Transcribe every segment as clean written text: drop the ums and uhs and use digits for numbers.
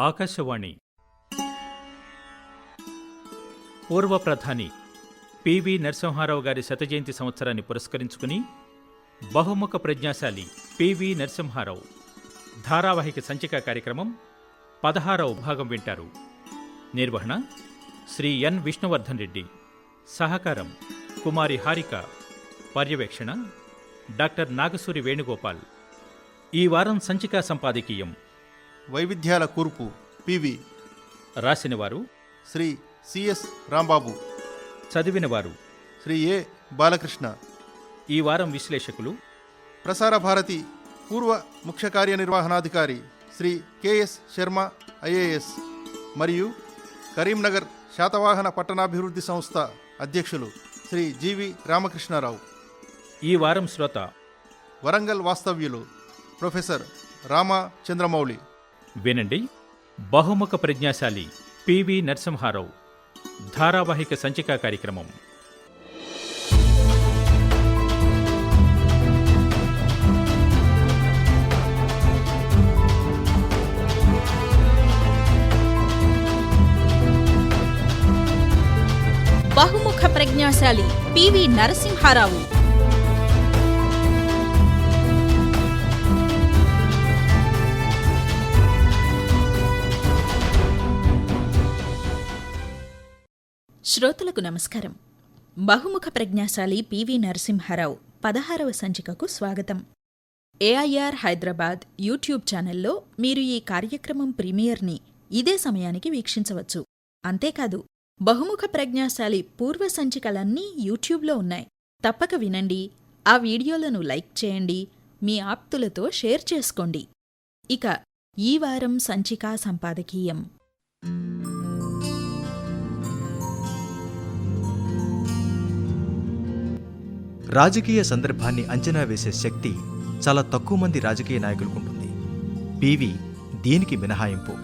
ఆకాశవాణి పూర్వ ప్రధాని పివి నరసింహారావు గారి శతజయంతి సంవత్సరాన్ని పురస్కరించుకుని బహుముఖ ప్రజ్ఞాశాలి పివి నరసింహారావు ధారావాహిక సంచిక కార్యక్రమం 16వ భాగం వింటారు. నిర్వహణ శ్రీ ఎన్ విష్ణువర్ధన్ రెడ్డి. సహకారం కుమారి హారిక. పర్యవేక్షణ డాక్టర్ నాగసూరి వేణుగోపాల్. ఈ వారం సంచికా సంపాదకీయం వైవిధ్యాల కూర్పు పివి. రాసినవారు శ్రీ సిఎస్ రాంబాబు. చదివినవారు శ్రీ ఏ బాలకృష్ణ. ఈ వారం విశ్లేషకులు ప్రసార భారతి పూర్వ ముఖ్య కార్యనిర్వహణాధికారి శ్రీ కెఎస్ శర్మ ఐఏఎస్ మరియు కరీంనగర్ శాతవాహన పట్టణాభివృద్ధి సంస్థ అధ్యక్షులు శ్రీ జీవి రామకృష్ణారావు. ఈ వారం శ్రోత వరంగల్ వాస్తవ్యులు ప్రొఫెసర్ రామా చంద్రమౌళి. వినండి, బహుముఖ ప్రజ్ఞాశాలి పివి నరసింహారావు ధారావాహిక సంచికా కార్యక్రమం. బహుముఖ ప్రజ్ఞాశాలి పివి నరసింహారావు. శ్రోతలకు నమస్కారం. బహుముఖ ప్రజ్ఞాశాలి పివి నరసింహారావు 16వ సంచికకు స్వాగతం. ఏఐఆర్ హైదరాబాద్ యూట్యూబ్ ఛానల్లో మీరు ఈ కార్యక్రమం ప్రీమియర్ని ఇదే సమయానికి వీక్షించవచ్చు. అంతేకాదు, బహుముఖ ప్రజ్ఞాశాలి పూర్వ సంచికలన్నీ యూట్యూబ్లో ఉన్నాయి. తప్పక వినండి, ఆ వీడియోలను లైక్ చేయండి, మీ ఆప్తులతో షేర్ చేసుకోండి. ఇక ఈ వారం సంచికా సంపాదకీయం. రాజకీయ సందర్భాన్ని అంచనా వేసే శక్తి చాలా తక్కువ మంది రాజకీయ నాయకులకుంటుంది. పివి దీనికి మినహాయింపు.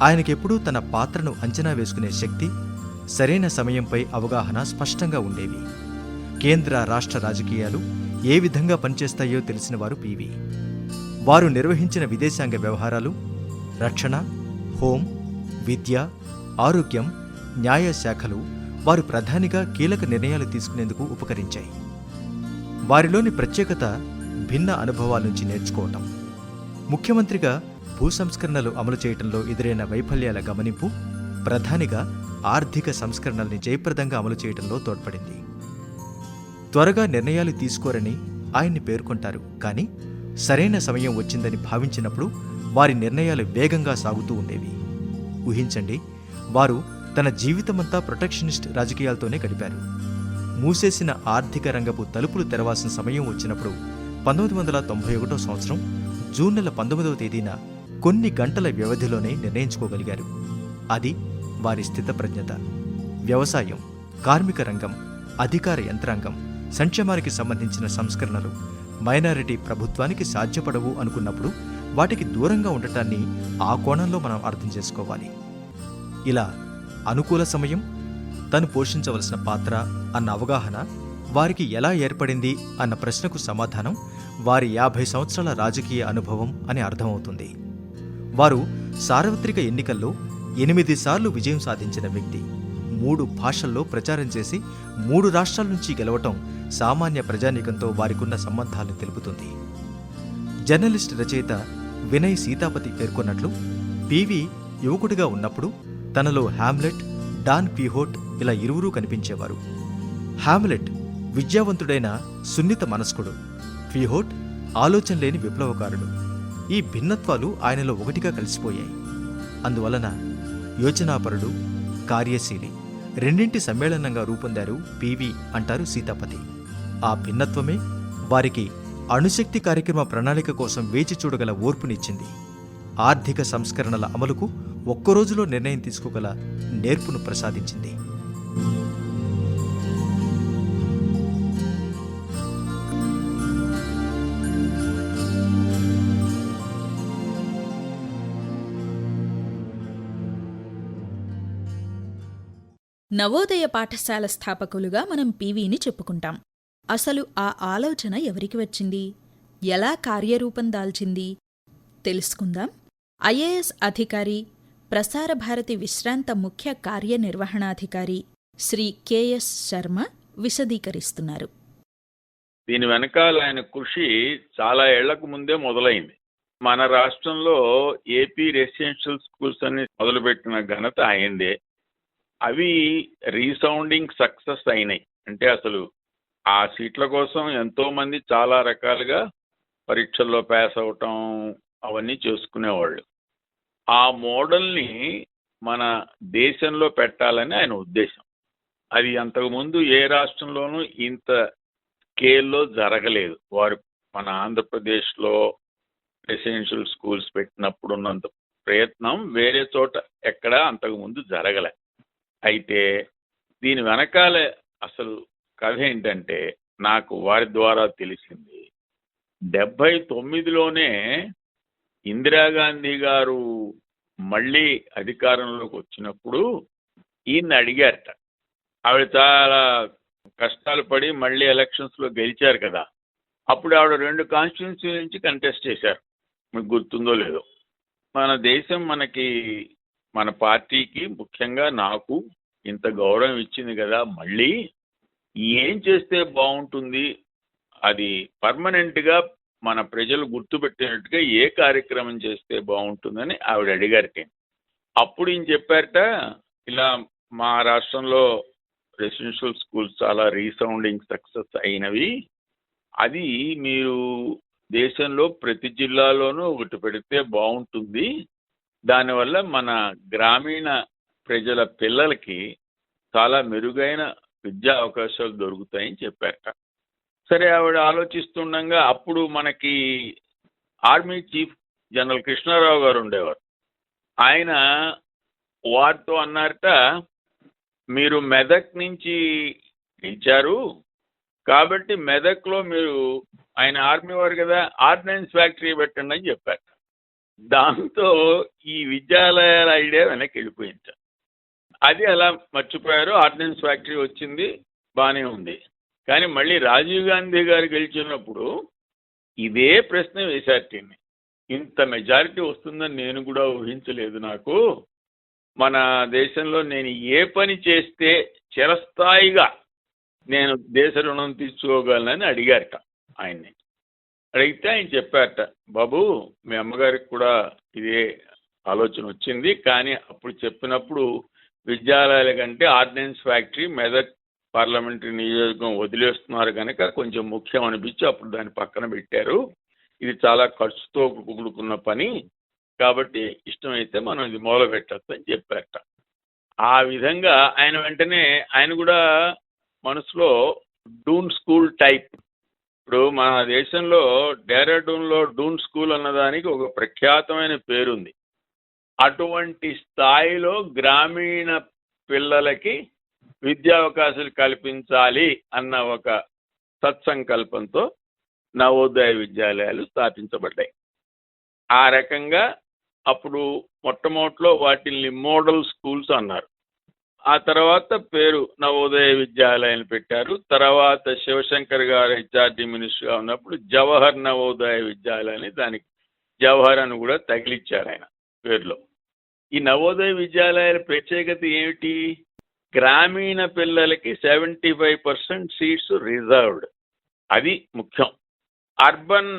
ఆయనకెప్పుడూ తన పాత్రను అంచనా వేసుకునే శక్తి, సరైన సమయంపై అవగాహన స్పష్టంగా ఉండేవి. కేంద్ర రాష్ట్ర రాజకీయాలు ఏ విధంగా పనిచేస్తాయో తెలిసినవారు పివి. వారు నిర్వహించిన విదేశాంగ వ్యవహారాలు, రక్షణ, హోం, విద్య, ఆరోగ్యం, న్యాయ శాఖలు వారు ప్రధానిగా కీలక నిర్ణయాలు తీసుకునేందుకు ఉపకరించాయి. వారిలోని ప్రత్యేకత భిన్న అనుభవాల నుంచి నేర్చుకోవటం. ముఖ్యమంత్రిగా భూ సంస్కరణలు అమలు చేయటంలో ఎదురైన వైఫల్యాల గమనింపు ప్రధానిగా ఆర్థిక సంస్కరణల్ని జయప్రదంగా అమలు చేయటంలో తోడ్పడింది. త్వరగా నిర్ణయాలు తీసుకోరని ఆయన్ని పేర్కొంటారు, కానీ సరైన సమయం వచ్చిందని భావించినప్పుడు వారి నిర్ణయాలు వేగంగా సాగుతూ ఉండేవి. ఊహించండి, వారు తన జీవితమంతా ప్రొటెక్షనిస్ట్ రాజకీయాలతోనే గడిపారు. మూసేసిన ఆర్థిక రంగపు తలుపులు తెరవాల్సిన సమయం వచ్చినప్పుడు 1991 సంవత్సరం జూన్ నెల 19వ తేదీన కొన్ని గంటల వ్యవధిలోనే నిర్ణయించుకోగలిగారు. అది వారి స్థితప్రజ్ఞత. వ్యవసాయం, కార్మిక రంగం, అధికార యంత్రాంగం, సంక్షేమానికి సంబంధించిన సంస్కరణలు మైనారిటీ ప్రభుత్వానికి సాధ్యపడవు అనుకున్నప్పుడు వాటికి దూరంగా ఉండటాన్ని ఆ కోణంలో మనం అర్థం చేసుకోవాలి. ఇలా అనుకూల సమయం, తను పోషించవలసిన పాత్ర అన్న అవగాహన వారికి ఎలా ఏర్పడింది అన్న ప్రశ్నకు సమాధానం వారి 50 సంవత్సరాల రాజకీయ అనుభవం అని అర్థమవుతుంది. వారు సార్వత్రిక ఎన్నికల్లో 8 సార్లు విజయం సాధించిన వ్యక్తి. 3 భాషల్లో ప్రచారం చేసి 3 రాష్ట్రాల నుంచి గెలవటం సామాన్య ప్రజానీకంతో వారికున్న సంబంధాలను తెలుపుతుంది. జర్నలిస్ట్ రచయిత వినయ్ సీతాపతి పేర్కొన్నట్లు, పివి యువకుడిగా ఉన్నప్పుడు తనలో హ్యామ్లెట్, డాన్ క్విహోట్ ఇలా ఇరువురూ కనిపించేవారు. హ్యామ్లెట్ విద్యావంతుడైన సున్నిత మనస్కుడు, క్విహోట్ ఆలోచన లేని విప్లవకారుడు. ఈ భిన్నత్వాలు ఆయనలో ఒకటిగా కలిసిపోయాయి. అందువలన యోచనాపరుడు, కార్యశీలి రెండింటి సమ్మేళనంగా రూపొందారు పివి అంటారు సీతాపతి. ఆ భిన్నత్వమే వారికి అణుశక్తి కార్యక్రమ ప్రణాళిక కోసం వేచి చూడగల ఓర్పునిచ్చింది. ఆర్థిక సంస్కరణల అమలుకు ఒక్కరోజులో నిర్ణయం తీసుకోగల నేర్పును ప్రసాదించింది. నవోదయ పాఠశాల స్థాపకులుగా మనం పివిని చెప్పుకుంటాం. అసలు ఆ ఆలోచన ఎవరికి వచ్చింది, ఎలా కార్యరూపం దాల్చింది తెలుసుకుందాం. ఐఏఎస్ అధికారి ప్రసార భారతి విశ్రాంత ముఖ్య కార్యనిర్వహణాధికారి శ్రీ కెఎస్ శర్మ విశదీకరిస్తున్నారు. దీని వెనకాల ఆయన కృషి చాలా ఏళ్లకు ముందే మొదలైంది. మన రాష్ట్రంలో ఏపీ రెసిడెన్షియల్ స్కూల్స్ అని మొదలుపెట్టిన ఘనత ఆయనదే. అవి రీసౌండింగ్ సక్సెస్ అయినాయి. అంటే అసలు ఆ సీట్ల కోసం ఎంతోమంది చాలా రకాలుగా పరీక్షల్లో పాస్ అవటం అవన్నీ చేసుకునేవాళ్ళు. ఆ మోడల్ని మన దేశంలో పెట్టాలని ఆయన ఉద్దేశం. అది అంతకుముందు ఏ రాష్ట్రంలోనూ ఇంత స్కేల్లో జరగలేదు. వారు మన ఆంధ్రప్రదేశ్లో రెసిడెన్షియల్ స్కూల్స్ పెట్టినప్పుడు ఉన్నంత ప్రయత్నం వేరే చోట ఎక్కడా అంతకుముందు జరగలే. అయితే దీని వెనకాల అసలు కథ ఏంటంటే నాకు వారి ద్వారా తెలిసింది, 79లోనే ఇందిరాగాంధీ గారు మళ్ళీ అధికారంలోకి వచ్చినప్పుడు ఈయన్ని అడిగారట. ఆవిడ చాలా కష్టాలు పడి మళ్ళీ ఎలక్షన్స్లో గెలిచారు కదా. అప్పుడు ఆవిడ 2 కాన్స్టిట్యున్సీ నుంచి కంటెస్ట్ చేశారు. మీకు గుర్తుందో లేదో. మన దేశం మనకి, మన పార్టీకి, ముఖ్యంగా నాకు ఇంత గౌరవం ఇచ్చింది కదా, మళ్ళీ ఏం చేస్తే బాగుంటుంది, అది పర్మనెంట్గా మన ప్రజలు గుర్తుపెట్టినట్టుగా ఏ కార్యక్రమం చేస్తే బాగుంటుందని ఆవిడ అడిగారట. అప్పుడు ఈయన చెప్పారట, ఇలా మా రాష్ట్రంలో రెసిడెన్షియల్ స్కూల్స్ చాలా రీసౌండింగ్ సక్సెస్ అయినవి, అది మీరు దేశంలో ప్రతి జిల్లాలోనూ ఒకటి పెడితే బాగుంటుంది, దానివల్ల మన గ్రామీణ ప్రజల పిల్లలకి చాలా మెరుగైన విద్యా అవకాశాలు దొరుకుతాయని చెప్పారట. సరే, ఆవిడ ఆలోచిస్తుండగా అప్పుడు మనకి ఆర్మీ చీఫ్ జనరల్ కృష్ణారావు గారు ఉండేవారు. ఆయన వారితో అన్నారట, మీరు మెదక్ నుంచి గెలిచారు కాబట్టి మెదక్లో మీరు, ఆయన ఆర్మీ వారు కదా, ఆర్డినెన్స్ ఫ్యాక్టరీ పెట్టండి అని చెప్పారు. దాంతో ఈ విద్యాలయాల ఐడియా వెనక్కి వెళ్ళిపోయింది. అది అలా మర్చిపోయారు. ఆర్డినెన్స్ ఫ్యాక్టరీ వచ్చింది, బాగానే ఉంది. కానీ మళ్ళీ రాజీవ్ గాంధీ గారు గెలిచినప్పుడు ఇదే ప్రశ్న వేశారు. ఇంత మెజారిటీ వస్తుందని నేను కూడా ఊహించలేదు. నాకు మన దేశంలో నేను ఏ పని చేస్తే చిరస్థాయిగా నేను దేశ రుణం తీసుకోగలనని అడిగారట ఆయన్ని. అడిగితే ఆయన చెప్పారట, బాబు మీ అమ్మగారికి కూడా ఇదే ఆలోచన వచ్చింది, కానీ అప్పుడు చెప్పినప్పుడు విద్యాలయాల కంటే ఆర్డినెన్స్ ఫ్యాక్టరీ మెదక్ పార్లమెంటరీ నియోజకవర్గం వదిలేస్తున్నారు కనుక కొంచెం ముఖ్యం అనిపించి అప్పుడు దాన్ని పక్కన పెట్టారు. ఇది చాలా ఖర్చుతో కూడుకున్న పని కాబట్టి ఇష్టమైతే మనం ఇది మొదలు పెట్టచ్చు అని చెప్పారట. ఆ విధంగా ఆయన వెంటనే ఆయన కూడా మనసులో డూన్ స్కూల్ టైప్, ఇప్పుడు మన దేశంలో డెహ్రాడూన్లో డూన్ స్కూల్ అన్నదానికి ఒక ప్రఖ్యాతమైన పేరుంది. అటువంటి స్థాయిలో గ్రామీణ పిల్లలకి విద్యా అవకాశాలు కల్పించాలి అన్న ఒక సత్సంకల్పంతో నవోదయ విద్యాలయాలు స్థాపించబడ్డాయి. ఆ రకంగా అప్పుడు మొట్టమొదటిలో వాటిని మోడల్ స్కూల్స్ అన్నారు. ఆ తర్వాత పేరు నవోదయ విద్యాలయాన్ని పెట్టారు. తర్వాత శివశంకర్ గారు హెచ్ఆర్డి మినిస్టర్గా ఉన్నప్పుడు జవహర్ నవోదయ విద్యాలయాన్ని, దానికి జవహర్ అని కూడా తగిలిచ్చారు ఆయన పేరులో. ఈ నవోదయ విద్యాలయాల ప్రత్యేకత ఏమిటి? గ్రామీణ పిల్లలకి 75% సీట్స్ రిజర్వ్డ్, అది ముఖ్యం. అర్బన్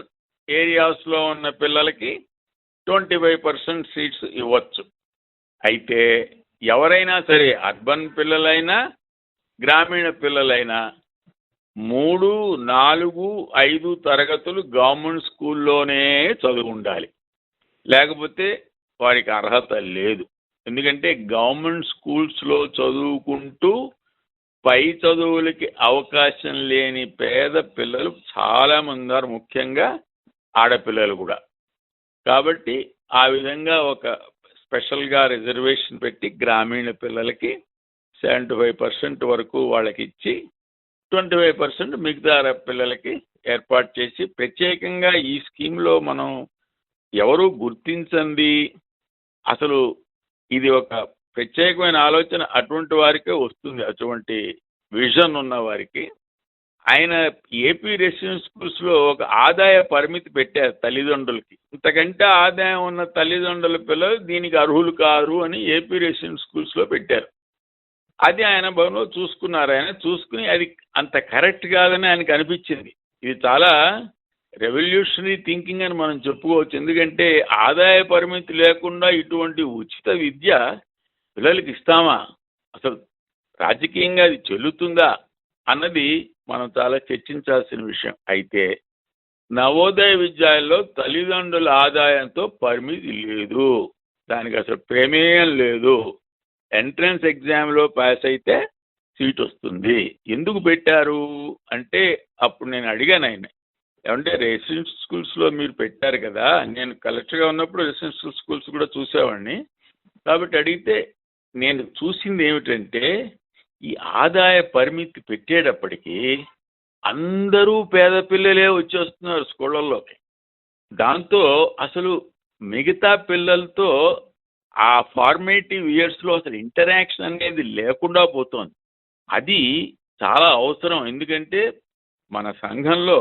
ఏరియాస్లో ఉన్న పిల్లలకి 25% సీట్స్ ఇవ్వచ్చు. అయితే ఎవరైనా సరే, అర్బన్ పిల్లలైనా గ్రామీణ పిల్లలైనా 3, 4, 5 తరగతులు గవర్నమెంట్ స్కూల్లోనే చదువు ఉండాలి, లేకపోతే వారికి అర్హత లేదు. ఎందుకంటే గవర్నమెంట్ స్కూల్స్లో చదువుకుంటూ పై చదువులకి అవకాశం లేని పేద పిల్లలు చాలామంది ఉన్నారు, ముఖ్యంగా ఆడపిల్లలు కూడా. కాబట్టి ఆ విధంగా ఒక స్పెషల్గా రిజర్వేషన్ పెట్టి గ్రామీణ పిల్లలకి 75% వరకు వాళ్ళకి ఇచ్చి 25% మిగతా పిల్లలకి ఏర్పాటు చేసి, ప్రత్యేకంగా ఈ స్కీమ్లో మనం ఎవరు గుర్తించండి, అసలు ఇది ఒక ప్రత్యేకమైన ఆలోచన అటువంటి వారికే వస్తుంది, అటువంటి విజన్ ఉన్న వారికి. ఆయన ఏపీ రెసిడెన్షియల్ స్కూల్స్లో ఒక ఆదాయ పరిమితి పెట్టారు తల్లిదండ్రులకి. ఇంతకంటే ఆదాయం ఉన్న తల్లిదండ్రుల పిల్లలు దీనికి అర్హులు కారు అని ఏపీ రెసిడెన్షియల్ స్కూల్స్లో పెట్టారు. అది ఆయన భవన్లో చూసుకున్నారు. ఆయన చూసుకుని అది అంత కరెక్ట్ కాదని ఆయనకు అనిపించింది. ఇది చాలా రెవల్యూషనరీ థింకింగ్ అని మనం చెప్పుకోవచ్చు. ఎందుకంటే ఆదాయ పరిమితి లేకుండా ఇటువంటి ఉచిత విద్య పిల్లలకి ఇస్తామా, అసలు రాజకీయంగా అది చెల్లుతుందా అన్నది మనం చాలా చర్చించాల్సిన విషయం. అయితే నవోదయ విద్యాలయంలో తల్లిదండ్రుల ఆదాయంతో పరిమితి లేదు, దానికి అసలు ప్రమేయం లేదు. ఎంట్రన్స్ ఎగ్జామ్లో పాస్ అయితే సీట్ వస్తుంది. ఎందుకు పెట్టారు అంటే అప్పుడు నేను అడిగాను ఆయన, ఏమంటే రెసిడెన్షియల్ స్కూల్స్లో మీరు పెట్టారు కదా, నేను కలెక్టర్గా ఉన్నప్పుడు రెసిడెన్షియల్ స్కూల్స్ కూడా చూసేవాడిని. కాబట్టి అడిగితే నేను చూసింది ఏమిటంటే ఈ ఆదాయ పరిమితి పెట్టేటప్పటికీ అందరూ పేద పిల్లలే వచ్చేస్తున్నారు స్కూళ్ళల్లోకి. దాంతో అసలు మిగతా పిల్లలతో ఆ ఫార్మేటివ్ ఇయర్స్లో అసలు ఇంటరాక్షన్ అనేది లేకుండా పోతోంది. అది చాలా అవసరం. ఎందుకంటే మన సంఘంలో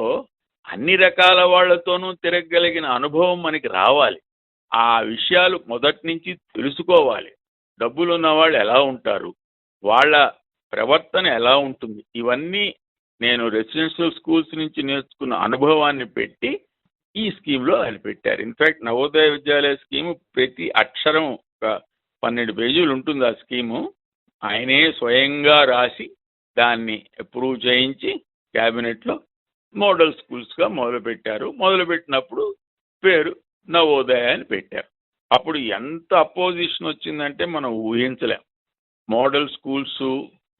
అన్ని రకాల వాళ్లతోనూ తిరగగలిగిన అనుభవం మనకి రావాలి. ఆ విషయాలు మొదటి నుంచి తెలుసుకోవాలి. డబ్బులు ఉన్న వాళ్ళు ఎలా ఉంటారు, వాళ్ళ ప్రవర్తన ఎలా ఉంటుంది, ఇవన్నీ నేను రెసిడెన్షియల్ స్కూల్స్ నుంచి నేర్చుకున్న అనుభవాన్ని పెట్టి ఈ స్కీమ్లో ఆయన పెట్టారు. ఇన్ఫ్యాక్ట్ నవోదయ విద్యాలయ స్కీము ప్రతి అక్షరం ఒక 12 పేజీలు ఉంటుంది. ఆ స్కీము ఆయనే స్వయంగా రాసి దాన్ని అప్రూవ్ చేయించి క్యాబినెట్లో మోడల్ స్కూల్స్గా మొదలుపెట్టారు. మొదలుపెట్టినప్పుడు పేరు నవోదయ అని పెట్టారు. అప్పుడు ఎంత అపోజిషన్ వచ్చిందంటే మనం ఊహించలేం. మోడల్ స్కూల్స్,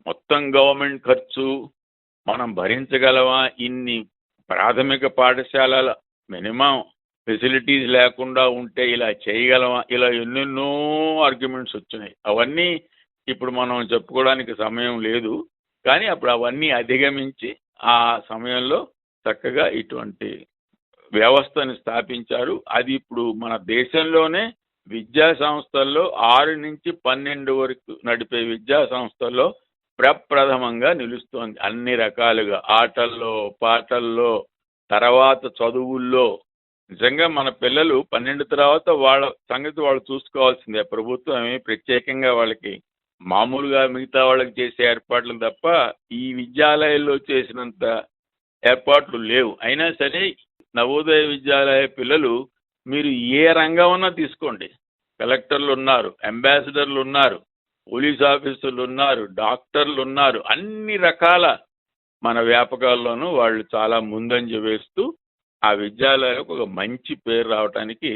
మొత్తం గవర్నమెంట్ ఖర్చు మనం భరించగలమా, ఇన్ని ప్రాథమిక పాఠశాలల మినిమం ఫెసిలిటీస్ లేకుండా ఉంటే ఇలా చేయగలమా, ఇలా ఎన్నెన్నో ఆర్గ్యుమెంట్స్ వచ్చినాయి. అవన్నీ ఇప్పుడు మనం చెప్పుకోవడానికి సమయం లేదు. కానీ అప్పుడు అవన్నీ అధిగమించి ఆ సమయంలో చక్కగా ఇటువంటి వ్యవస్థను స్థాపించారు. అది ఇప్పుడు మన దేశంలోనే విద్యా సంస్థల్లో 6 నుంచి 12 వరకు నడిపే విద్యా సంస్థల్లో ప్రప్రథమంగా నిలుస్తోంది. అన్ని రకాలుగా ఆటల్లో, పాటల్లో, తర్వాత చదువుల్లో. నిజంగా మన పిల్లలు 12 తర్వాత వాళ్ళ సంగతి వాళ్ళు చూసుకోవాల్సిందే. ప్రభుత్వం ఏమీ ప్రత్యేకంగా వాళ్ళకి మామూలుగా మిగతా వాళ్ళకి చేసే ఏర్పాట్లు తప్ప ఈ విద్యాలయాల్లో చేసినంత ఏర్పాట్లు లేవు. అయినా సరే నవోదయ విద్యాలయ పిల్లలు మీరు ఏ రంగం ఉన్నా తీసుకోండి, కలెక్టర్లు ఉన్నారు, అంబాసిడర్లు ఉన్నారు, పోలీస్ ఆఫీసర్లు ఉన్నారు, డాక్టర్లు ఉన్నారు, అన్ని రకాల మన వ్యాపకాల్లోనూ వాళ్ళు చాలా ముందంజ వేస్తూ ఆ విద్యాలయాలకు ఒక మంచి పేరు రావడానికి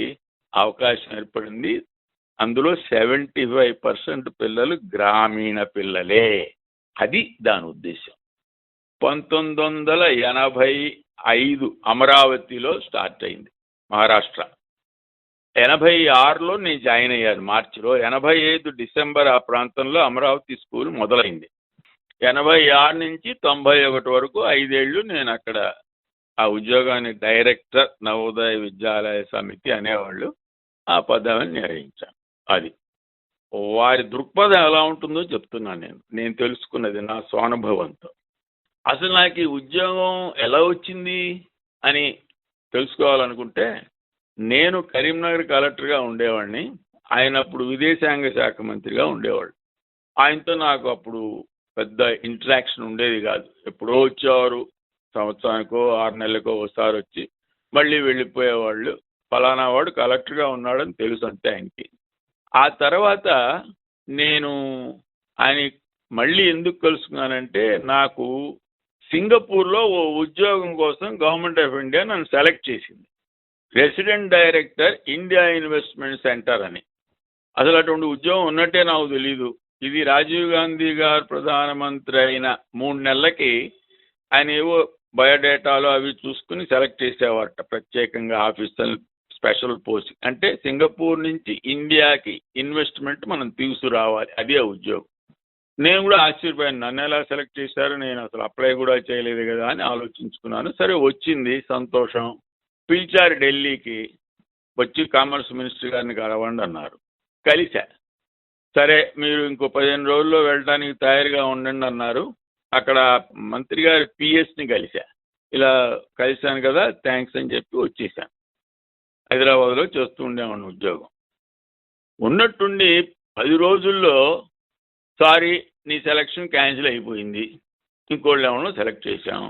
అవకాశం ఏర్పడింది. అందులో 75% పిల్లలు గ్రామీణ పిల్లలే. అది దాని ఉద్దేశం. 1985 అమరావతిలో స్టార్ట్ అయింది, మహారాష్ట్ర. 86లో నేను జాయిన్ అయ్యాను మార్చిలో. 85 డిసెంబర్ ఆ ప్రాంతంలో అమరావతి స్కూల్ మొదలైంది. 86 నుంచి 91 వరకు 5 ఏళ్ళు నేను అక్కడ ఆ ఉద్యోగాన్ని డైరెక్టర్ నవోదయ విద్యాలయ సమితి అనేవాళ్ళు, ఆ పదవిని నిర్వహించాను. అది వారి దృక్పథం ఎలా ఉంటుందో చెప్తున్నాను. నేను తెలుసుకున్నది నా స్వానుభవంతో. అసలు నాకు ఈ ఉద్యోగం ఎలా వచ్చింది అని తెలుసుకోవాలనుకుంటే, నేను కరీంనగర్ కలెక్టర్గా ఉండేవాడిని. ఆయన అప్పుడు విదేశాంగ శాఖ మంత్రిగా ఉండేవాడు. ఆయనతో నాకు అప్పుడు పెద్ద ఇంటరాక్షన్ ఉండేది కాదు. ఎప్పుడో వచ్చేవారు, సంవత్సరానికో 6 నెలలకో ఒకసారి వచ్చి మళ్ళీ వెళ్ళిపోయేవాళ్ళు. ఫలానా వాడు కలెక్టర్గా ఉన్నాడని తెలుసు అంతే ఆయనకి. ఆ తర్వాత నేను ఆయన మళ్ళీ ఎందుకు కలుసుకున్నానంటే, నాకు సింగపూర్లో ఓ ఉద్యోగం కోసం గవర్నమెంట్ ఆఫ్ ఇండియా నన్ను సెలెక్ట్ చేసింది. Resident director India investment centre అని. అసలు అటువంటి ఉద్యోగం ఉన్నట్టే నాకు తెలీదు. ఇది రాజీవ్ గాంధీ గారు ప్రధానమంత్రి అయిన 3 నెలలకి ఆయన ఏవో బయోడేటాలు అవి చూసుకుని సెలెక్ట్ చేసేవారట ప్రత్యేకంగా ఆఫీసర్ స్పెషల్ పోస్ట్. అంటే సింగపూర్ నుంచి ఇండియాకి ఇన్వెస్ట్మెంట్ మనం తీసుకురావాలి, అది ఆ ఉద్యోగం. నేను కూడా ఆశ్చర్యపోయాను, నన్ను ఎలా సెలెక్ట్ చేశారు, నేను అసలు అప్లై కూడా చేయలేదు కదా అని ఆలోచించుకున్నాను. సరే వచ్చింది, సంతోషం. పిలిచారు ఢిల్లీకి, వచ్చి కామర్స్ మినిస్టర్ గారిని కలవండి అన్నారు. కలిసా. సరే మీరు ఇంకో 15 రోజుల్లో వెళ్ళడానికి తయారుగా ఉండండి అన్నారు. అక్కడ మంత్రి గారి పిఎస్ని కలిసా. ఇలా కలిశాను కదా, థ్యాంక్స్ అని చెప్పి వచ్చేసాను. హైదరాబాద్లో చేస్తూ ఉండేవాడిని ఉద్యోగం. ఉన్నట్టుండి 10 రోజుల్లో సారీ నీ సెలక్షన్ క్యాన్సిల్ అయిపోయింది, ఇంకోళ్ళు ఏమన్నా సెలెక్ట్ చేశాము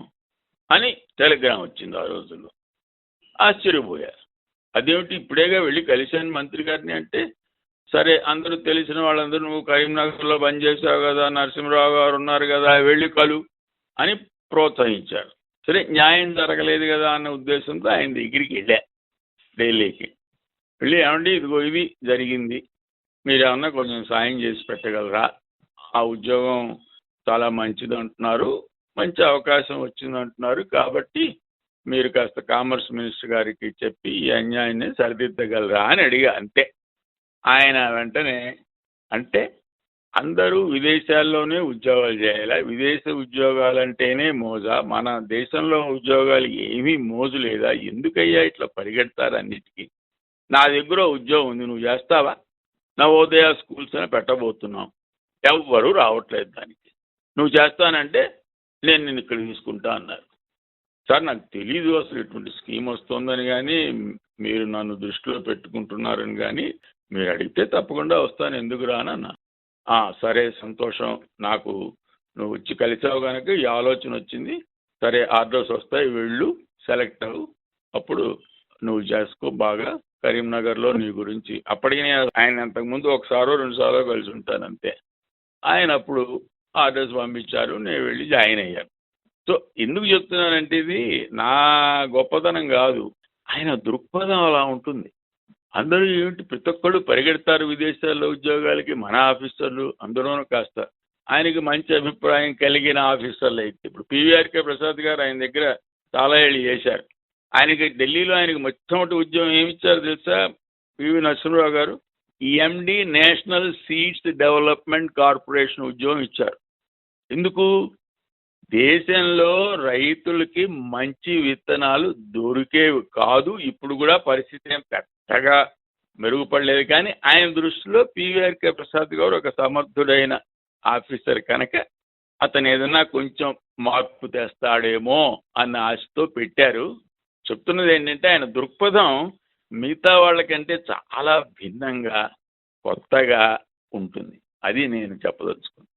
అని టెలిగ్రామ్ వచ్చింది ఆ రోజుల్లో. ఆశ్చర్యపోయారు. అదేమిటి ఇప్పుడేగా వెళ్ళి కలిశాను మంత్రి గారిని అంటే, సరే అందరూ తెలిసిన వాళ్ళందరూ నువ్వు కరీంనగర్లో పనిచేసావు కదా, నరసింహరావు గారు ఉన్నారు కదా, వెళ్ళి కలు అని ప్రోత్సహించారు. సరే న్యాయం జరగలేదు కదా అన్న ఉద్దేశంతో ఆయన దగ్గరికి వెళ్ళా, ఢిల్లీకి వెళ్ళి, ఏమండి ఇదిగో ఇది జరిగింది, మీరేమన్నా కొంచెం సాయం చేసి పెట్టగలరా, ఆ ఉద్యోగం చాలా మంచిది అంటున్నారు, మంచి అవకాశం వచ్చింది అంటున్నారు, కాబట్టి మీరు కాస్త కామర్స్ మినిస్టర్ గారికి చెప్పి ఈ అన్యాయాన్ని సరిదిద్దగలరా అని అడిగా. అంతే. ఆయన వెంటనే, అంటే అందరూ విదేశాల్లోనే ఉద్యోగాలు చేయాలి, విదేశ ఉద్యోగాలు అంటేనే మోజా, మన దేశంలో ఉద్యోగాలు ఏమీ మోజు లేదా, ఎందుకయ్యా ఇట్లా పరిగెడతారు అన్నిటికీ, నా దగ్గర ఉద్యోగం ఉంది, నువ్వు చేస్తావా, నవోదయ స్కూల్స్ అని పెట్టబోతున్నాం, ఎవ్వరూ రావట్లేదు దానికి, నువ్వు చేస్తానంటే నేను నిన్ను ఇక్కడ తీసుకుంటా అన్నారు. సార్ నాకు తెలీదు అసలు ఇటువంటి స్కీమ్ వస్తుందని, కానీ మీరు నన్ను దృష్టిలో పెట్టుకుంటున్నారని, కానీ మీరు అడిగితే తప్పకుండా వస్తాను, ఎందుకు రానన్నా. సరే సంతోషం, నాకు నువ్వు వచ్చి కలిసావు కనుక ఈ ఆలోచన వచ్చింది, సరే ఆర్డర్స్ వస్తాయి, వెళ్ళు సెలెక్ట్ అవ్వు, అప్పుడు నువ్వు చేసుకో బాగా, కరీంనగర్లో నీ గురించి. అప్పటికి ఆయన అంతకుముందు ఒకసారో 2 సార్లు కలిసి ఉంటాను అంతే. ఆయన అప్పుడు ఆర్డర్స్ పంపించారు, నేను వెళ్ళి జాయిన్ అయ్యాను. సో ఎందుకు చెప్తున్నానంటే ఇది నా గొప్పతనం కాదు, ఆయన దృక్పథం అలా ఉంటుంది. అందరూ ఏమిటి ప్రతి ఒక్కళ్ళు పరిగెడతారు విదేశాల్లో ఉద్యోగాలకి, మన ఆఫీసర్లు అందరూనూ కాస్త ఆయనకి మంచి అభిప్రాయం కలిగిన ఆఫీసర్లు అయితే, ఇప్పుడు పివిఆర్కే ప్రసాద్ గారు ఆయన దగ్గర చాలా ఏళ్ళు చేశారు. ఆయనకి ఢిల్లీలో ఆయనకి మొట్టమొదటి ఉద్యోగం ఏమి ఇచ్చారు తెలుసా, పివి నరసింహరావు గారు ఎండి నేషనల్ సీడ్స్ డెవలప్మెంట్ కార్పొరేషన్ ఉద్యోగం ఇచ్చారు. ఎందుకు? దేశంలో రైతులకి మంచి విత్తనాలు దొరికేవి కాదు, ఇప్పుడు కూడా పరిస్థితి ఏం పెద్దగా మెరుగుపడలేదు, కానీ ఆయన దృష్టిలో పివిఆర్కే ప్రసాద్ గారు ఒక సమర్థుడైన ఆఫీసర్ కనుక అతను ఏదన్నా కొంచెం మార్పు తెస్తాడేమో అన్న ఆశతో పెట్టారు. చెప్తున్నది ఏంటంటే ఆయన దృక్పథం మిగతా వాళ్ళకంటే చాలా భిన్నంగా కొత్తగా ఉంటుంది, అది నేను చెప్పదలుచుకున్నాను.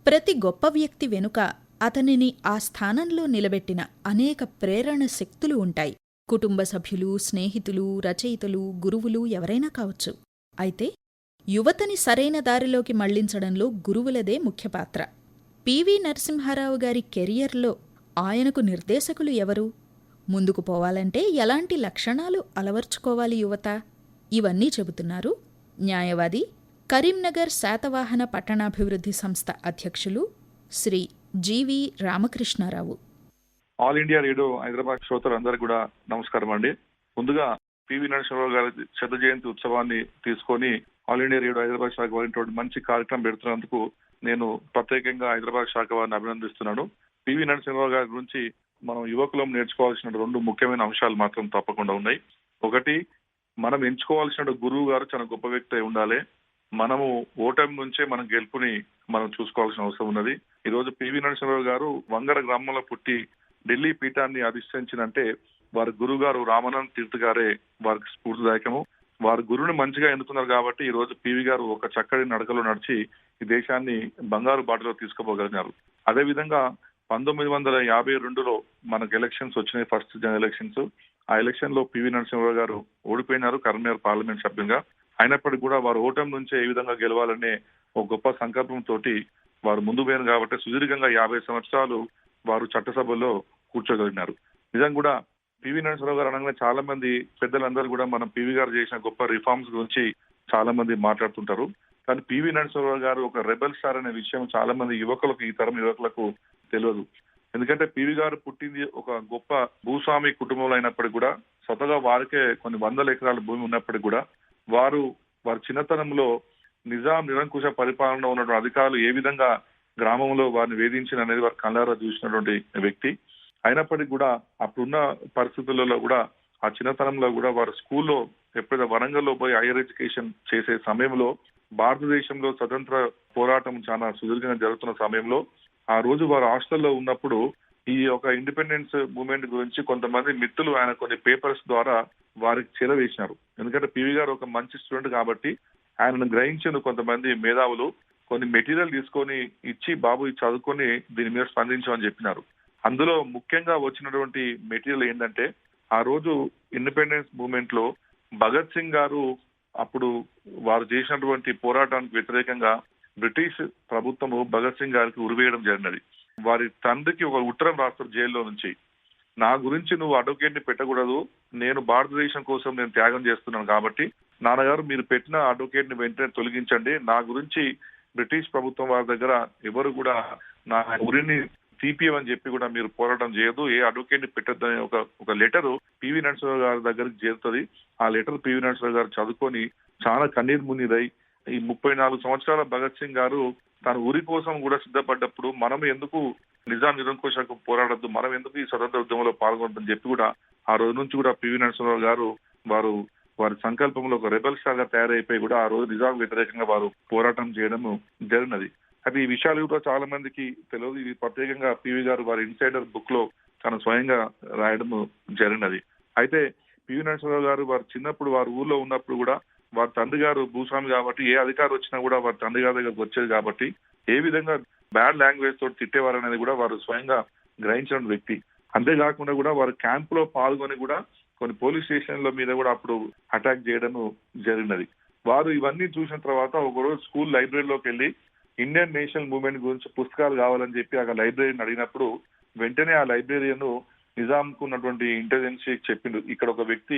ప్రతి గొప్ప వ్యక్తి వెనుక అతనిని ఆ స్థానంలో నిలబెట్టిన అనేక ప్రేరణ శక్తులు ఉంటాయి. కుటుంబ సభ్యులు, స్నేహితులు, రచయితలు, గురువులు ఎవరైనా కావచ్చు. అయితే యువతని సరైన దారిలోకి మళ్లించడంలో గురువులదే ముఖ్య పాత్ర. పివి నరసింహారావు గారి కెరియర్లో ఆయనకు నిర్దేశకులు ఎవరు? ముందుకు పోవాలంటే ఎలాంటి లక్షణాలు అలవర్చుకోవాలి యువత? ఇవన్నీ చెబుతున్నారు న్యాయవాది, కరీంనగర్ శాతవాహన పట్టణాభివృద్ధి సంస్థ అధ్యక్షులు Shri G V Ramakrishna Rao. All India radio Hyderabad శ్రోతలందరికీ కూడా నమస్కారం అండి. ముందుగా పివి నరసింహారావు గారి శత జయంతి ఉత్సవాన్ని తీసుకొని ఆల్ ఇండియా రేడియో హైదరాబాద్ శాఖ వారి మంచి కార్యక్రమం పెడుతున్నందుకు నేను ప్రత్యేకంగా హైదరాబాద్ శాఖ వారిని అభినందిస్తున్నాను. పివి నరసింహారావు గారి గురించి మనం యువకులం నేర్చుకోవాల్సిన 2 ముఖ్యమైన అంశాలు మాత్రం తప్పకుండా ఉన్నాయి. ఒకటి, మనం ఎంచుకోవాల్సిన గురువు గారు చాలా గొప్ప వ్యక్తి అయి ఉండాలి. మనము ఓటమి నుంచే మనం గెలుపుని మనం చూసుకోవాల్సిన అవసరం ఉన్నది. ఈ రోజు పివి నరసింహారావు గారు వంగర గ్రామంలో పుట్టి ఢిల్లీ పీఠాన్ని అధిష్ఠించినంటే వారి గురువు గారు రామానంద తీర్థ్ గారే వారికి స్ఫూర్తిదాయకము. వారి గురువుని మంచిగా ఎన్నుకున్నారు కాబట్టి ఈ రోజు పివి గారు ఒక చక్కటి నడకలో నడిచి ఈ దేశాన్ని బంగారు బాటలో తీసుకుపోగలిగినారు. అదేవిధంగా 1952లో మనకు ఎలక్షన్స్ వచ్చినాయి, ఫస్ట్ జనరల్ ఎలక్షన్స్. ఆ ఎలక్షన్ లో పివి నరసింహారావు గారు ఓడిపోయినారు కరీంనగర్ పార్లమెంట్ సభ్యులుగా. అయినప్పటికీ కూడా వారు ఓటమి నుంచే ఏ విధంగా గెలవాలనే ఒక గొప్ప సంకల్పంతో వారు ముందు పోయారు కాబట్టి సుదీర్ఘంగా 50 సంవత్సరాలు వారు చట్టసభలో కూర్చోగలిగినారు. నిజంగా కూడా పివి నరసింహారావు గారు అనగానే చాలా మంది పెద్దలందరూ కూడా మనం పివి గారు చేసిన గొప్ప రిఫార్మ్స్ గురించి చాలా మంది మాట్లాడుతుంటారు. కానీ పివి నరసింహారావు గారు ఒక రెబెల్ స్టార్ అనే విషయం చాలా మంది యువకులకు, ఈ తరం యువకులకు తెలియదు. ఎందుకంటే పివి గారు పుట్టింది ఒక గొప్ప భూస్వామి కుటుంబంలో అయినప్పటికీ కూడా, స్వతగా వారికే కొన్ని 100 ఎకరాల భూమి ఉన్నప్పటికీ కూడా వారి చిన్నతనంలో నిజాం నిరంకుశ పరిపాలనలో ఉన్నటువంటి అధికారులు ఏ విధంగా గ్రామంలో వారిని వేధించిన అనేది వారు కళ్ళారా చూసినటువంటి వ్యక్తి. అయినప్పటికీ కూడా అప్పుడున్న పరిస్థితులలో కూడా ఆ చిన్నతనంలో కూడా వారు స్కూల్లో ఎప్పుడైతే వరంగల్లో పోయి హైయర్ ఎడ్యుకేషన్ చేసే సమయంలో భారతదేశంలో స్వతంత్ర పోరాటం చాలా సుదీర్ఘంగా జరుగుతున్న సమయంలో ఆ రోజు వారు హాస్టల్లో ఉన్నప్పుడు ఈ యొక్క ఇండిపెండెన్స్ మూవ్మెంట్ గురించి కొంతమంది మిత్రులు ఆయన కొన్ని పేపర్స్ ద్వారా వారికి చేరవేసినారు. ఎందుకంటే పివి గారు ఒక మంచి స్టూడెంట్ కాబట్టి ఆయనను గ్రహించిన కొంతమంది మేధావులు కొన్ని మెటీరియల్ తీసుకొని ఇచ్చి, బాబు ఇది చదువుకొని దీని మీద స్పందించమని చెప్పినారు. అందులో ముఖ్యంగా వచ్చినటువంటి మెటీరియల్ ఏంటంటే, ఆ రోజు ఇండిపెండెన్స్ మూవ్మెంట్ లో భగత్ సింగ్ గారు అప్పుడు వారు చేసినటువంటి పోరాటానికి వ్యతిరేకంగా బ్రిటిష్ ప్రభుత్వము భగత్ సింగ్ గారికి ఉరివేయడం జరిగినది. వారి తండ్రికి ఒక ఉత్తరం రాస్తారు జైల్లో నుంచి, నా గురించి నువ్వు అడ్వకేట్ ని పెట్టకూడదు, నేను భారతదేశం కోసం నేను త్యాగం చేస్తున్నాను కాబట్టి నాన్నగారు మీరు పెట్టిన అడ్వకేట్ ని వెంటనే తొలగించండి, నా గురించి బ్రిటిష్ ప్రభుత్వం వారి దగ్గర ఎవరు కూడా నా ఉరిని తీపియమని చెప్పి కూడా మీరు పోరాటం చేయదు, ఏ అడ్వకేట్ ని పెట్టద్దు అనే ఒక లెటర్ పివి నరసింహారావు గారి దగ్గరికి చేరుతుంది. ఆ లెటర్ పివి నరసింహారావు గారు చదువుకొని చాలా కన్నీరు మున్నీరై, ఈ 34 సంవత్సరాల భగత్ సింగ్ గారు తన ఉరి కోసం కూడా సిద్ధపడ్డప్పుడు మనం ఎందుకు నిజాం నిరంకుశకు పోరాడద్దు, మనం ఎందుకు ఈ స్వతంత్ర ఉద్యమంలో పాల్గొనదని చెప్పి కూడా ఆ రోజు నుంచి కూడా పివి నరసింహారావు గారు వారి సంకల్పంలో ఒక రెబల్ స్టార్ గా తయారైపోయి కూడా ఆ రోజు నిజాం వ్యతిరేకంగా వారు పోరాటం చేయడం జరిగినది. అది ఈ విషయాలు కూడా చాలా మందికి తెలియదు. ఇది ప్రత్యేకంగా పివి గారు వారి ఇన్సైడర్ బుక్ లో తను స్వయంగా రాయడం జరిగినది. అయితే పివి నరసింహారావు గారు వారు చిన్నప్పుడు వారి ఊర్లో ఉన్నప్పుడు కూడా వారి తండ్రి గారు భూస్వామి కాబట్టి ఏ అధికారి వచ్చినా కూడా వారి తండ్రి గారి దగ్గరకు వచ్చేది కాబట్టి ఏ విధంగా బ్యాడ్ లాంగ్వేజ్ తోటి తిట్టేవారు అనేది కూడా వారు స్వయంగా గ్రహించిన వ్యక్తి. అంతేకాకుండా కూడా వారు క్యాంప్ లో పాల్గొని కూడా కొన్ని పోలీస్ స్టేషన్ల మీద కూడా అప్పుడు అటాక్ చేయడం జరిగినది. వారు ఇవన్నీ చూసిన తర్వాత ఒకరోజు స్కూల్ లైబ్రరీలోకి వెళ్ళి ఇండియన్ నేషనల్ మూవ్మెంట్ గురించి పుస్తకాలు కావాలని చెప్పి ఆ లైబ్రరీని అడిగినప్పుడు వెంటనే ఆ లైబ్రరీను నిజాంకు ఉన్నటువంటి ఇంటెలిజెన్స్ చెప్పిండు, ఇక్కడ ఒక వ్యక్తి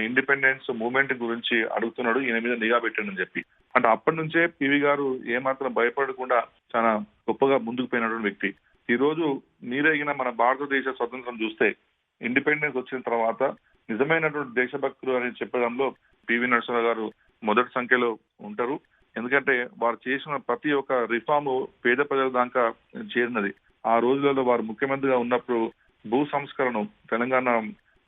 ఇండిపెండెన్స్ మూవ్మెంట్ గురించి అడుగుతున్నాడు, ఈయన మీద నిఘా పెట్టండి చెప్పి. అంటే అప్పటి నుంచే పివి గారు ఏమాత్రం భయపడకుండా చాలా గొప్పగా ముందుకు పోయినటువంటి వ్యక్తి. ఈ రోజు నీరెగిన మన భారతదేశ స్వతంత్రం చూస్తే ఇండిపెండెన్స్ వచ్చిన తర్వాత నిజమైనటువంటి దేశభక్తులు అని చెప్పడంలో పివి నరసింహారావు గారు మొదటి సంఖ్యలో ఉంటారు. ఎందుకంటే వారు చేసిన ప్రతి ఒక్క రిఫార్మ్ పేద ప్రజల దాకా చేరినది. ఆ రోజులలో వారు ముఖ్యమంత్రిగా ఉన్నప్పుడు తెలంగాణ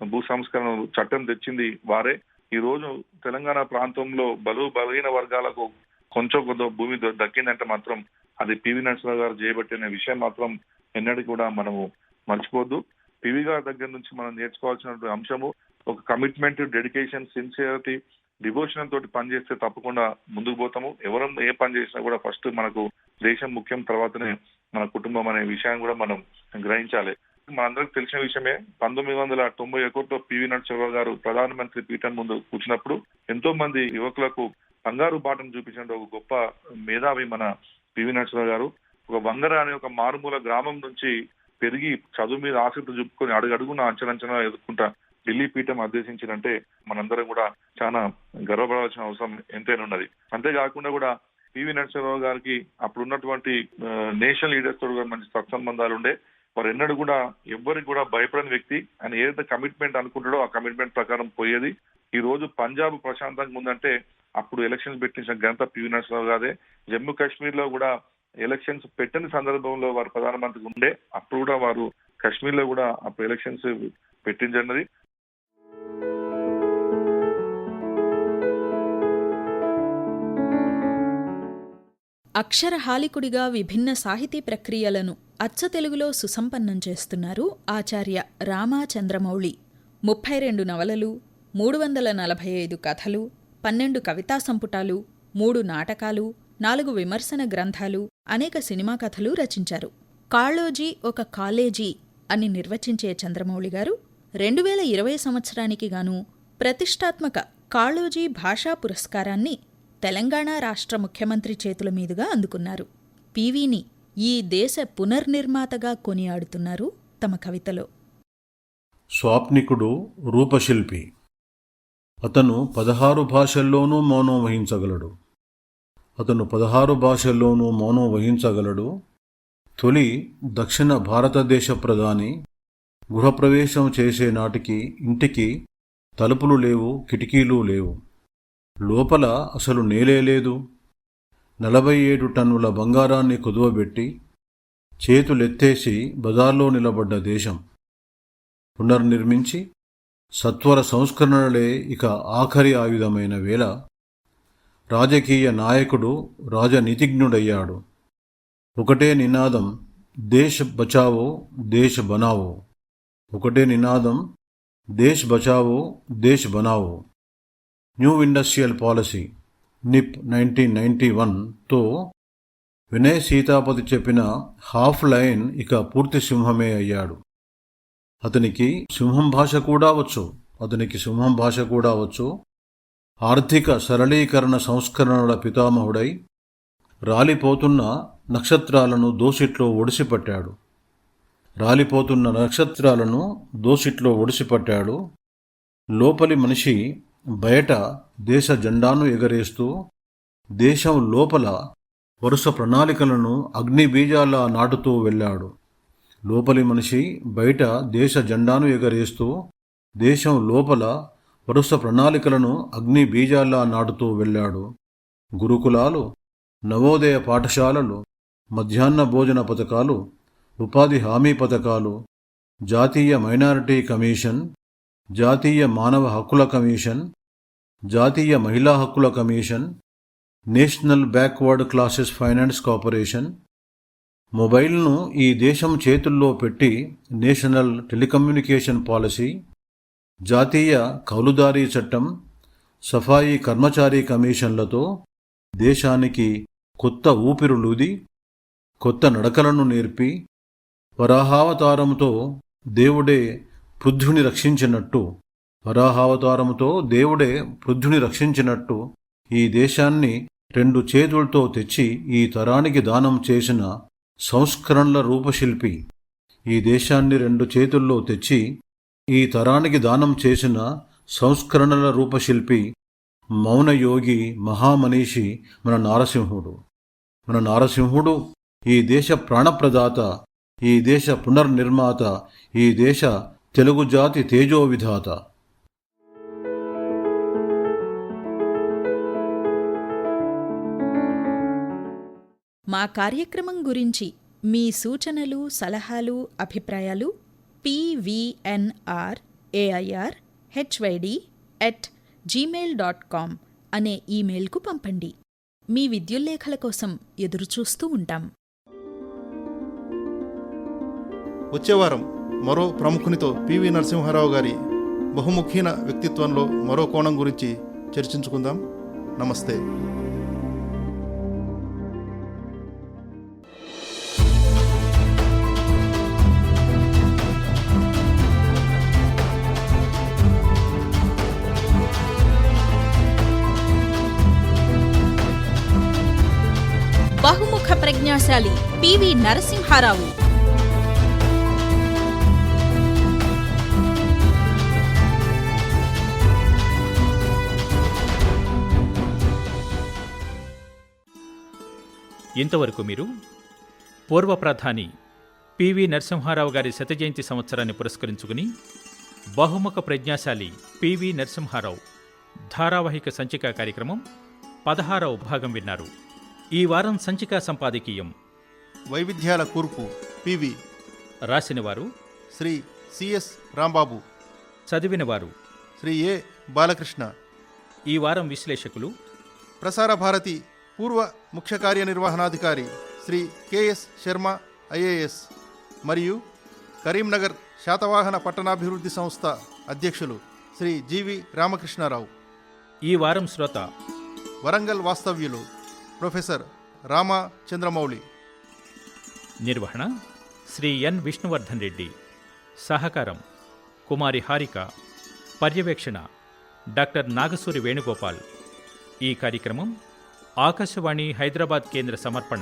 భూ సంస్కరణ చట్టం తెచ్చింది వారే. ఈ రోజు తెలంగాణ ప్రాంతంలో బలహీన వర్గాలకు కొంచెం భూమి దక్కిందంటే మాత్రం అది పివి నరసింహారావు గారు చేయబట్టిన విషయం మాత్రం ఎన్నటికీ కూడా మనము మర్చిపోద్దు. పివి గారి దగ్గర నుంచి మనం నేర్చుకోవాల్సిన అంశము ఒక కమిట్మెంట్, డెడికేషన్, సిన్సియరిటీ, డివోషన్ తోటి పనిచేస్తే తప్పకుండా ముందుకు పోతాము. ఎవరు ఏ పని చేసినా కూడా ఫస్ట్ మనకు దేశం ముఖ్యం, తర్వాతనే మన కుటుంబం అనే విషయాన్ని కూడా మనం గ్రహించాలి. మనందరికి తెలిసిన విషయమే, 1991లో పివి నరసింహారావు గారు ప్రధానమంత్రి పీఠం ముందు కూర్చున్నప్పుడు ఎంతో మంది యువకులకు బంగారు బాటను చూపించిన ఒక గొప్ప మేధావి మన పివి నరసింహారావు గారు. ఒక వంగర అనే ఒక మారుమూల గ్రామం నుంచి పెరిగి చదువు మీద ఆసక్తి చూపుకొని అడుగడుగున అంచనంచనా ఎదుర్కొంటా ఢిల్లీ పీఠం అధ్యక్షించినంటే మనందరం కూడా చాలా గర్వపడాల్సిన అవసరం ఎంతైనా ఉన్నది. అంతేకాకుండా కూడా పివి నరసింహారావు గారికి అప్పుడు ఉన్నటువంటి నేషనల్ లీడర్స్ తో కూడా మంచి సత్సంబంధాలు ఉండే. వారు ఎన్నడూ కూడా ఎవ్వరికి కూడా భయపడని వ్యక్తి. ఆయన ఏదైతే కమిట్మెంట్ అనుకుంటాడో ఆ కమిట్మెంట్ ప్రకారం పోయేది. ఈ రోజు పంజాబ్ ప్రశాంతంగా ఉందంటే అప్పుడు ఎలక్షన్స్ పెట్టించిన ఘనత పివి నరసింహారావు గారే. జమ్మూ కాశ్మీర్ లో కూడా ఎలక్షన్స్ పెట్టని సందర్భంలో వారు ప్రధానమంత్రి ఉండే, అప్పుడు కూడా వారు కాశ్మీర్ లో కూడా అప్పుడు ఎలక్షన్స్ పెట్టించన్నది. అక్షరహాలికుడిగా విభిన్న సాహితీ ప్రక్రియలను అచ్చతెలుగులో సుసంపన్నం చేస్తున్నారు ఆచార్య రామా చంద్రమౌళి. 32 నవలలు, 345 కథలు, 12 కవితా సంపుటాలు, 3 నాటకాలు, 4 విమర్శన గ్రంథాలు, అనేక సినిమా కథలు రచించారు. కాళోజీ ఒక కాలేజీ అని నిర్వచించే చంద్రమౌళి గారు 2020 సంవత్సరానికి గాను ప్రతిష్టాత్మక కాళోజీ భాషా పురస్కారాన్ని తెలంగాణ రాష్ట్ర ముఖ్యమంత్రి చేతుల మీదుగా అందుకున్నారు. పివిని ఈ దేశ పునర్నిర్మాతగా కొనియాడుతున్నారు తమ కవితలో. స్వాప్నికుడు రూపశిల్పి. అతను 16 భాషల్లోనూ మౌనం వహించగలడు. తొలి దక్షిణ భారతదేశ ప్రధాని గృహప్రవేశం చేసే నాటికి ఇంటికి తలుపులు లేవు, కిటికీలు లేవు, లోపల అసలు నేలే లేదు. 47 టన్నుల బంగారాన్ని కుదువబెట్టి చేతులెత్తేసి బజార్లో నిలబడ్డ దేశం పునర్నిర్మించి సత్వర సంస్కరణలే ఇక ఆఖరి ఆయుధమైన వేళ రాజకీయ నాయకుడు రాజనీతిజ్ఞుడయ్యాడు. ఒకటే నినాదం, దేశ్ బచావో దేశ్ బనావో. ఒకటే నినాదం, దేశ్ బచావో దేశ్ బనావో. న్యూ ఇండస్ట్రియల్ పాలసీ నిప్ 1991తో వినయ్ సీతాపతి చెప్పిన హాఫ్ లైన్ ఇక పూర్తి సింహమే అయ్యాడు. అతనికి సింహం భాష కూడా వచ్చు. ఆర్థిక సరళీకరణ సంస్కరణల పితామహుడై రాలిపోతున్న నక్షత్రాలను దోసిట్లో ఒడిసిపట్టాడు. లోపలి మనిషి బయట దేశ జెండాను ఎగరేస్తూ, దేశం లోపల వరుస ప్రణాళికలను అగ్నిబీజాలా నాటుతూ వెళ్ళాడు. లోపలి మనిషి బయట దేశ జెండాను ఎగరేస్తూ, దేశం లోపల వరుస ప్రణాళికలను అగ్నిబీజాల్లా నాటుతూ వెళ్ళాడు. గురుకులాలు, నవోదయ పాఠశాలలు, మధ్యాహ్న భోజన పథకాలు, ఉపాధి హామీ పథకాలు, జాతీయ మైనారిటీ కమిషన్, జాతీయ మానవ హక్కుల కమిషన్, జాతీయ మహిళా హక్కుల commission, national backward classes finance corporation, మొబైల్ను ఈ దేశం చేతుల్లో పెట్టి నేషనల్ టెలికమ్యూనికేషన్ పాలసీ, జాతీయ కౌలుదారీ చట్టం, సఫాయి కర్మచారీ కమిషన్లతో దేశానికి కొత్త ఊపిరులూది, కొత్త నడకలను నేర్పి, వరాహావతారంతో దేవుడే పృథ్విని రక్షించినట్టు ఈ దేశాన్ని 2 చేతులతో తెచ్చి ఈ తరానికి దానం చేసిన సంస్కరణల రూపశిల్పి, ఈ దేశాన్ని 2 చేతుల్లో తెచ్చి ఈ తరానికి దానం చేసిన సంస్కరణల రూపశిల్పి, మౌనయోగి, మహామనీషి మన నారసింహుడు ఈ దేశ ప్రాణప్రదాత, ఈ దేశ పునర్నిర్మాత, ఈ దేశ తెలుగు జాతి తేజోవిధాత. మా కార్యక్రమం గురించి మీ సూచనలు, సలహాలు, అభిప్రాయాలు pvnrair@gmail.com అనే ఈమెయిల్కు పంపండి. మీ విద్యుల్లేఖల కోసం ఎదురుచూస్తూ ఉంటాం. వచ్చేవారం మరో ప్రముఖునితో పివి నరసింహారావు గారి బహుముఖీన వ్యక్తిత్వంలో మరో కోణం గురించి చర్చించుకుందాం. నమస్తే. బహుముఖ ప్రజ్ఞాశాలి పివి నరసింహారావు. ఇంతవరకు మీరు పూర్వ ప్రధాని పివి నరసింహారావు గారి శతజయంతి సంవత్సరాన్ని పురస్కరించుకుని బహుముఖ ప్రజ్ఞాశాలి పివి నరసింహారావు ధారావాహిక సంచికా కార్యక్రమం 16వ భాగం విన్నారు. ఈ వారం సంచికా సంపాదకీయం వైవిధ్యాల కూర్పు పివి. రాసినవారు శ్రీ సిఎస్ రాంబాబు. చదివినవారు శ్రీ ఏ బాలకృష్ణ. ఈ వారం విశ్లేషకులు ప్రసార భారతి పూర్వ ముఖ్య కార్యనిర్వహణాధికారి శ్రీ కెఎస్ శర్మ ఐఏఎస్ మరియు కరీంనగర్ శాతవాహన పట్టణాభివృద్ధి సంస్థ అధ్యక్షులు శ్రీ జీవి రామకృష్ణారావు. ఈ వారం శ్రోత వరంగల్ వాస్తవ్యులు ప్రొఫెసర్ రామా చంద్రమౌళి. నిర్వహణ శ్రీ ఎన్ విష్ణువర్ధన్ రెడ్డి. సహకారం కుమారి హారిక. పర్యవేక్షణ డాక్టర్ నాగసూరి వేణుగోపాల్. ఈ కార్యక్రమం ఆకాశవాణి హైదరాబాద్ కేంద్ర సమర్పణ.